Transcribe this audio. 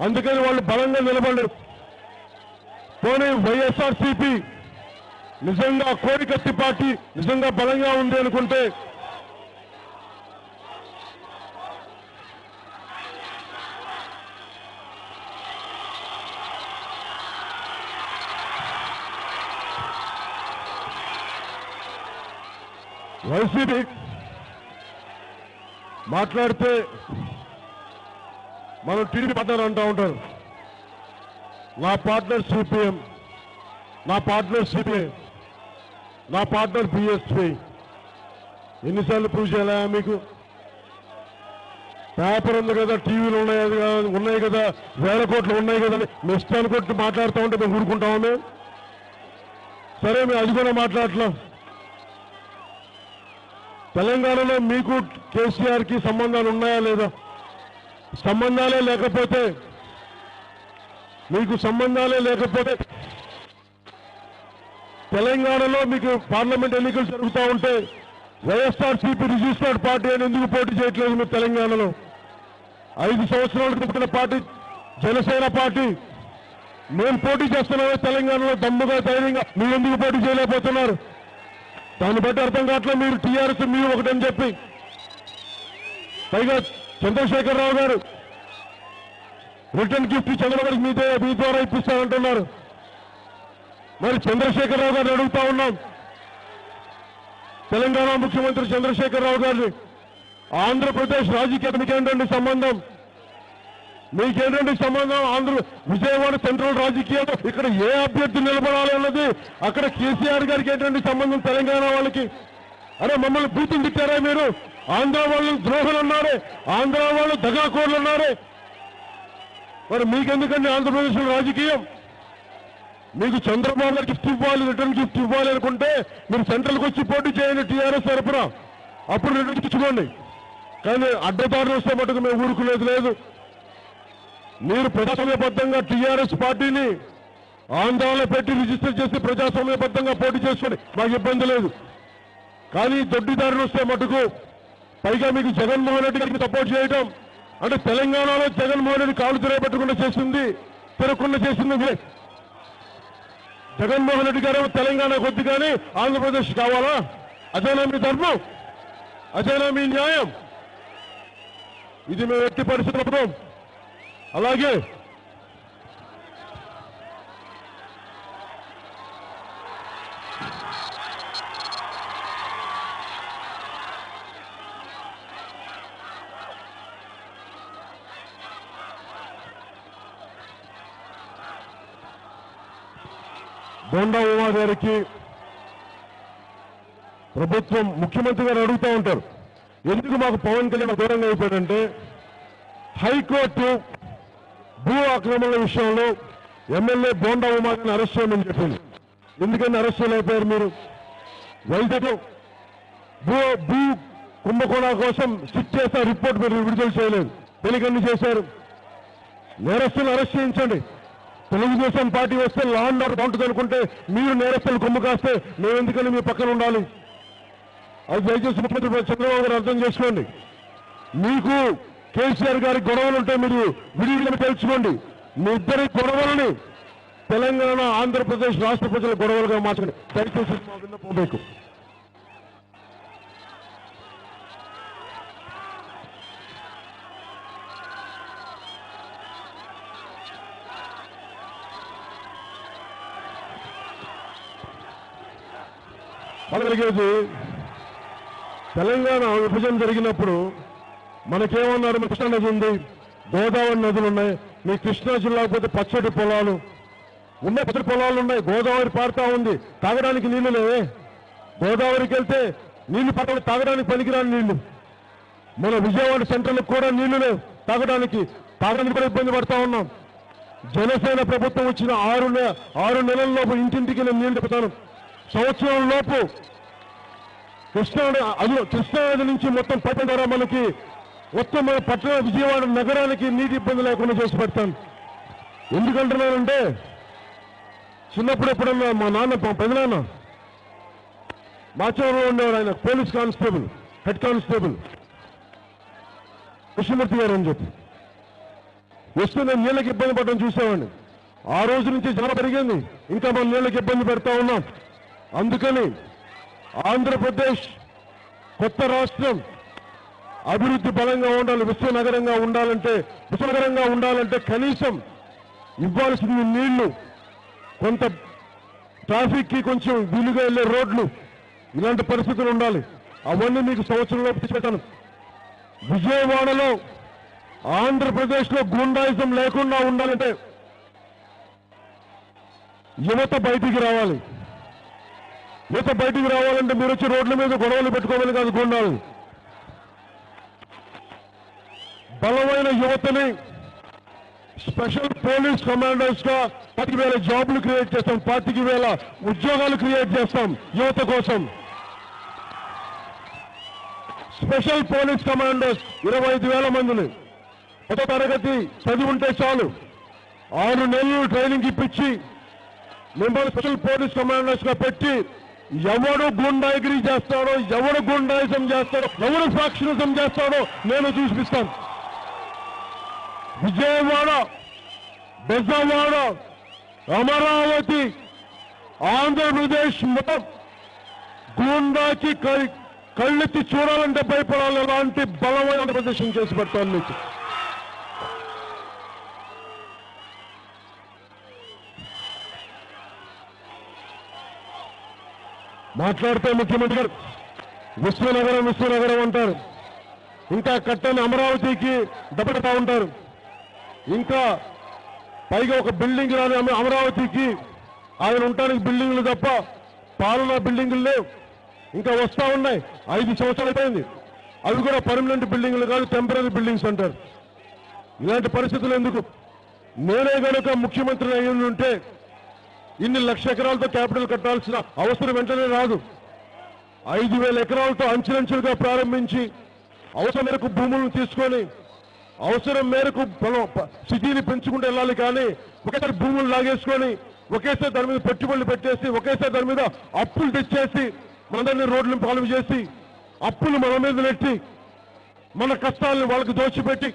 అందుకని వాళ్ళు బలంగా నిలబడరు. పోనీ వైఎస్ఆర్సీపీ నిజంగా కోడికత్తి పార్టీ నిజంగా బలంగా ఉంది అనుకుంటే వైసీపీ మాట్లాడితే మనం టీడీపీ పార్ట్నర్ అంటూ ఉంటారు. నా పార్ట్నర్ సిపిఎం, నా పార్ట్నర్ సిపిఐ, నా పార్ట్నర్ బిఎస్పీ. ఎన్నిసార్లు ప్రూవ్ చేయాలా మీకు? పేపర్ ఉంది కదా, టీవీలు ఉన్నాయి కదా, వేల కోట్లు ఉన్నాయి కదా, మీ ఇష్టాన్ని కొట్టి మాట్లాడుతూ ఉంటే మేము ఊరుకుంటామా? మేము సరే, మేము అది కూడా మాట్లాడట్లేం. తెలంగాణలో మీకు కేసీఆర్కి సంబంధాలు ఉన్నాయా లేదా? సంబంధాలే లేకపోతే, మీకు సంబంధాలే లేకపోతే తెలంగాణలో మీకు పార్లమెంట్ ఎన్నికలు జరుగుతూ ఉంటే వైఎస్ఆర్సీపీ రిజిస్టర్డ్ పార్టీ అని ఎందుకు పోటీ చేయట్లేదు? మీరు తెలంగాణలో 5 సంవత్సరాల క్రితం పార్టీ జనసేన పార్టీ, మేము పోటీ చేస్తున్నామే తెలంగాణలో దమ్ముగా ధైర్యంగా, మీరు ఎందుకు పోటీ చేయలేకపోతున్నారు? దాన్ని బట్టి అర్థం కావట్లేదు. మీరు టీఆర్ఎస్ మీరు ఒకటని చెప్పి, పైగా చంద్రశేఖరరావు గారు రిటర్న్ గిఫ్ట్ చంద్రబాబు మీ ద్వారా ఇప్పిస్తారంటున్నారు. మరి చంద్రశేఖరరావు గారిని అడుగుతా ఉన్నాం, తెలంగాణ ముఖ్యమంత్రి చంద్రశేఖరరావు గారిని, ఆంధ్రప్రదేశ్ రాజకీయానికి ఏంటండి సంబంధం? మీకేంటండి సంబంధం? విజయవాడ సెంట్రల్ రాజకీయాలు ఇక్కడ ఏ అభ్యర్థి నిలబడాలి అన్నది అక్కడ కేసీఆర్ గారికి ఏంటండి సంబంధం? తెలంగాణ వాళ్ళకి అరే మమ్మల్ని బూతులు తిట్టారా మీరు? ఆంధ్ర వాళ్ళు ద్రోహులు అన్నారే, ఆంధ్ర వాళ్ళు దగాకోర్లు అన్నారే. మరి మీకెందుకండి ఆంధ్రప్రదేశ్ రాజకీయం? మీకు చంద్రబాబు గారు గిఫ్ట్ ఇవ్వాలి, రిటర్న్ గిఫ్ట్ ఇవ్వాలి అనుకుంటే మీరు సెంట్రల్కి వచ్చి పోటీ చేయండి టీఆర్ఎస్ తరపున, అప్పుడు రిటర్న్ ఇచ్చుకోండి. కానీ అడ్డదారులు వస్తే మటుకు మేము ఊరుకునేది లేదు. మీరు ప్రజాస్వామ్యబద్ధంగా టీఆర్ఎస్ పార్టీని ఆందోళన పెట్టి రిజిస్టర్ చేసి ప్రజాస్వామ్యబద్ధంగా పోటీ చేసుకోండి, మాకు ఇబ్బంది లేదు. కానీ దొడ్డిదారులు వస్తే మటుకు, పైగా మీకు జగన్మోహన్ రెడ్డి గారికి సపోర్ట్ చేయడం అంటే తెలంగాణలో జగన్మోహన్ రెడ్డి కాళ్ళు తిరగబెట్టకుండా చేసింది, తిరగకుండా చేసింది జగన్మోహన్ రెడ్డి గారు. తెలంగాణ కొద్ది కానీ ఆంధ్రప్రదేశ్ కావాలా? అదేనా మీ ధర్మం? అదేనా మీ న్యాయం? ఇది మేము ఎట్టి పరిస్థితుల్లో. అలాగే బోండా ఉమా గారికి ప్రభుత్వం ముఖ్యమంత్రి గారు అడుగుతూ ఉంటారు, ఎందుకు మాకు పవన్ కళ్యాణ్ దూరంగా అయిపోయాడంటే, హైకోర్టు భూ ఆక్రమణల విషయంలో ఎమ్మెల్యే బోండా ఉమా గారిని అరెస్ట్ చేయమని చెప్పింది. ఎందుకని అరెస్ట్ చేయలేకపోయారు మీరు? వైజాగ్ భూ కుంభకోణాల కోసం సిట్ చేసిన రిపోర్ట్ మీరు విడుదల చేయలేదు, తెలియకన్ని చేశారు. నేరస్తులను అరెస్ట్ చేయించండి. తెలుగుదేశం పార్టీ వస్తే లా అండ్ ఆర్డర్ బాగుంటుంది అనుకుంటే మీరు నేరస్తులు కొమ్ము కాస్తే మేము ఎందుకని మీ పక్కన ఉండాలి? అది దయచేసి ముఖ్యమంత్రి చంద్రబాబు గారు అర్థం చేసుకోండి. మీకు కేసీఆర్ గారి గొడవలు ఉంటే మీరు విడివిడిగా తెలుసుకోండి. మీ ఇద్దరి గొడవలని తెలంగాణ ఆంధ్రప్రదేశ్ రాష్ట్ర ప్రజల గొడవలుగా మార్చండి. దయచేసి మా విన్నపం మీకు. అలాగేది తెలంగాణ విభజన జరిగినప్పుడు మనకేమన్నారు? కృష్ణా నది ఉంది, గోదావరి నదులు ఉన్నాయి, మీ కృష్ణా జిల్లాకు పోతే పచ్చడి పొలాలు ఉన్నాయి, పచ్చడి పొలాలు ఉన్నాయి, గోదావరి పారుతా ఉంది, తాగడానికి నీళ్లు లేవే. గోదావరికి వెళ్తే నీళ్లు పట్టడం తాగడానికి పనికిరాని నీళ్లు. మన విజయవాడ సెంట్రల్కి కూడా నీళ్లు లేవు తాగడానికి కూడా ఇబ్బంది పడతా ఉన్నాం. జనసేన ప్రభుత్వం వచ్చిన 6 నెలల్లోపు ఇంటింటికి నేను నీళ్లు పెడతాను. సంవత్సరం లోపు కృష్ణానది నుంచి మొత్తం పట్టణ ద్వారా మనకి మొత్తం మన పట్టణ విజయవాడ నగరానికి నీటి ఇబ్బంది లేకుండా చేసి పెడతాను. ఎందుకంటున్నానంటే, చిన్నప్పుడు ఎప్పుడన్నా మా పెదనాన్న మాచవరంలో ఉండేవాడు, ఆయన police constable, head constable Krishnamurthy గారు అని చెప్పి. వస్తున్న నీళ్ళకి ఇబ్బంది పడడం చూసామండి. ఆ రోజు నుంచి జనం పెరిగింది, ఇంకా మన నీళ్ళకి ఇబ్బంది పెడతా ఉన్నాం. అందుకని ఆంధ్రప్రదేశ్ కొత్త రాష్ట్రం అభివృద్ధి బలంగా ఉండాలి, విశ్వనగరంగా ఉండాలంటే కనీసం ఇవ్వాల్సింది నీళ్లు, కొంత ట్రాఫిక్ కి కొంచెం వీలుగా వెళ్లే రోడ్లు, ఇలాంటి పరిస్థితులు ఉండాలి. అవన్నీ మీకు సంవత్సరంలోపు తెచ్చిపెట్టాను. విజయవాడలో ఆంధ్రప్రదేశ్ లో గూండాయిజం లేకుండా ఉండాలంటే యువత బయటికి రావాలి. యువత బయటికి రావాలంటే మీరు వచ్చి రోడ్ల మీద గొడవలు పెట్టుకోవాలి కాదు. గూండాలు బలమైన యువతని స్పెషల్ పోలీస్ కమాండర్స్ గా 10,000 జాబులు క్రియేట్ చేస్తాం, 25,000 ఉద్యోగాలు క్రియేట్ చేస్తాం యువత కోసం. స్పెషల్ పోలీస్ కమాండర్స్ 25,000 మందిని 10వ తరగతి చదివి ఉంటే చాలు, 6 నెలలు ట్రైనింగ్ ఇప్పించి మిమ్మల్ని స్పెషల్ పోలీస్ కమాండర్స్ గా పెట్టి ఎవడు గుండాగిరి చేస్తాడో, ఎవడు గుండాయిజం చేస్తాడో, ఎవడు ఫ్యాక్షనిజం చేస్తాడో నేను చూపిస్తాను. విజయవాడ, బెజవాడ, అమరావతి, ఆంధ్రప్రదేశ్ మొత్తం గూండాకి కళ్ళెత్తి చూడాలంటే భయపడాలి. అలాంటి బలమైన ప్రదేశం చేసి పెట్టాలి మీకు. మాట్లాడితే ముఖ్యమంత్రి గారు విశ్వనగరం అంటారు, ఇంకా కట్టని అమరావతికి దెబ్బతా ఉంటారు, ఇంకా పైగా ఒక బిల్డింగ్ రాని అమరావతికి ఆయన ఉండడానికి బిల్డింగ్లు తప్ప పాలనా బిల్డింగులు లేవు. ఇంకా వస్తా ఉన్నాయి, 5 సంవత్సరాలు అయిపోయింది. అవి కూడా పర్మనెంట్ బిల్డింగ్లు కాదు, టెంపరీ బిల్డింగ్స్ అంటారు. ఇలాంటి పరిస్థితులు ఎందుకు? నేనే కనుక ముఖ్యమంత్రి అయ్యి ఉంటే ఇన్ని 1,00,000 ఎకరాలతో క్యాపిటల్ కట్టాల్సిన అవసరం వెంటనే రాదు. 5,000 ఎకరాలతో అంచెలంచెలుగా ప్రారంభించి అవసరం మేరకు భూములను తీసుకొని అవసరం మేరకు సిటీని పెంచుకుంటూ వెళ్ళాలి. కానీ ఒకేసారి భూములు లాగేసుకొని ఒకేసారి దాని మీద పెట్టుబడులు పెట్టేసి ఒకేసారి దాని మీద అప్పులు తెచ్చేసి మనందరినీ రోడ్లను పాలు చేసి అప్పులు మన మీద నెట్టి మన కష్టాలను వాళ్ళకి దోచిపెట్టి